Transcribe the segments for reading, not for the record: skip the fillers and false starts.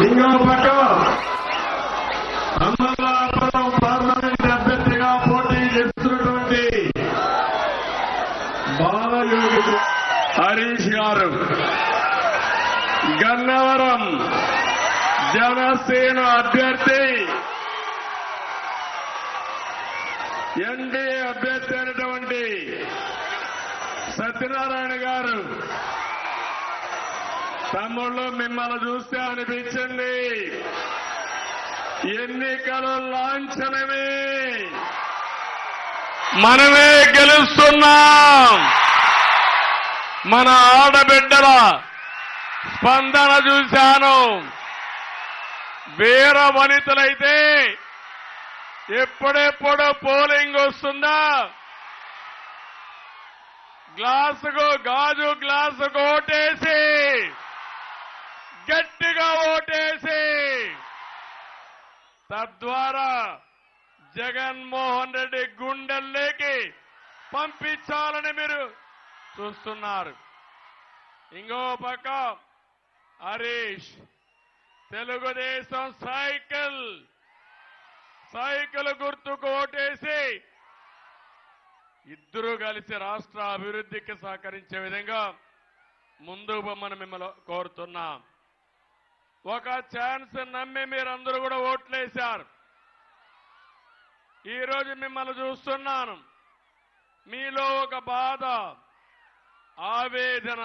ఇంకో పక్క అమలాపురం పార్లమెంట్ అభ్యర్థిగా పోటీ చేస్తున్నటువంటి బాలయోగి హరీష్ గారు, గన్నవరం జనసేన అభ్యర్థి ఎన్డీఏ అభ్యర్థి అయినటువంటి సత్యనారాయణ గారు. తమ్ముళ్ళు మిమ్మల్ని చూస్తే అనిపించింది ఎన్నికలు లాంఛనమే, మనమే గెలుస్తున్నాం. మన ఆడబిడ్డల స్పందన చూశాను. వీర వనితలైతే ఎప్పుడెప్పుడు పోలింగ్ వస్తుందా, గాజు గ్లాసుకు ఓటేసి గట్టిగా ఓటేసి తద్వారా జగన్మోహన్ రెడ్డి గుండెల్లోకి పంపించాలని మీరు చూస్తున్నారు. ఇంకో పక్క హరీష్ తెలుగుదేశం సైకిల్ గుర్తుకు ఓటేసి ఇద్దరూ కలిసి రాష్ట్ర అభివృద్ధికి సహకరించే విధంగా ముందుకు పొమ్మని మిమ్మల్ని కోరుతున్నాం. ఒక ఛాన్స్ నమ్మి మీరందరూ కూడా ఓట్లేశారు. ఈరోజు మిమ్మల్ని చూస్తున్నాను. మీలో ఒక బాధ, ఆవేదన,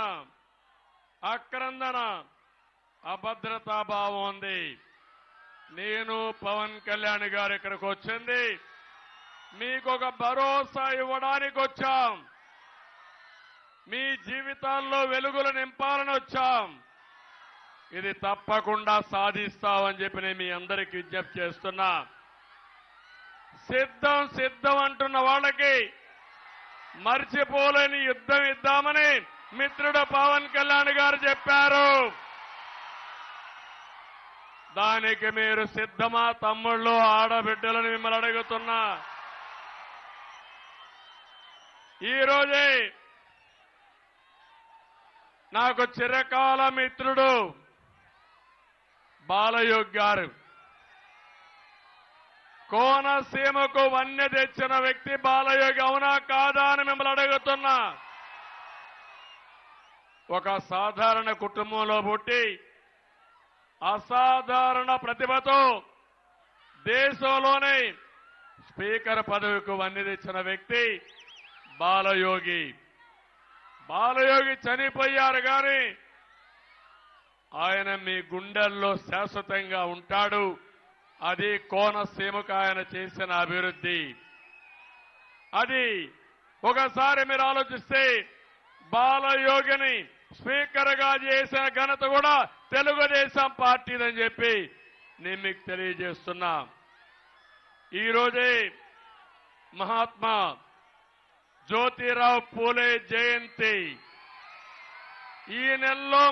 ఆక్రందన, అభద్రతాభావం ఉంది. నేను పవన్ కళ్యాణ్ గారు ఇక్కడికి వచ్చింది మీకు ఒక భరోసా ఇవ్వడానికి వచ్చాం. మీ జీవితాల్లో వెలుగులు నింపాలని వచ్చాం. ఇది తప్పకుండా సాధిస్తామని చెప్పి నేను మీ అందరికీ విజ్ఞప్తి చేస్తున్నా. సిద్ధం అంటున్న వాళ్ళకి మర్చిపోలేని యుద్ధం ఇద్దామని మిత్రుడు పవన్ కళ్యాణ్ గారు చెప్పారు. దానికి మీరు సిద్ధమా తమ్ముళ్ళు, ఆడబిడ్డలను మిమ్మల్ని అడుగుతున్నా. ఈరోజే నాకు చిరకాల మిత్రుడు బాలయోగి గారు, కోనసీమకు వన్నె తెచ్చిన వ్యక్తి బాలయోగి, అవునా కాదా అని మిమ్మల్ని అడుగుతున్నా. ఒక సాధారణ కుటుంబంలో పుట్టి అసాధారణ ప్రతిభతో దేశంలోనే స్పీకర్ పదవికి వన్నె తెచ్చిన వ్యక్తి బాలయోగి. బాలయోగి చనిపోయారు కానీ ఆయన మీ గుండెల్లో శాశ్వతంగా ఉంటాడు. అది కోనసీమకు ఆయన చేసిన అభివృద్ధి. అది ఒకసారి మీరు ఆలోచిస్తే బాలయోగిని స్పీకర్ గా చేసిన ఘనత కూడా తెలుగుదేశం పార్టీదని చెప్పి నేను మీకు తెలియజేస్తున్నా. ఈరోజే మహాత్మా జ్యోతిరావు పూలే జయంతి. ఈ నెలలో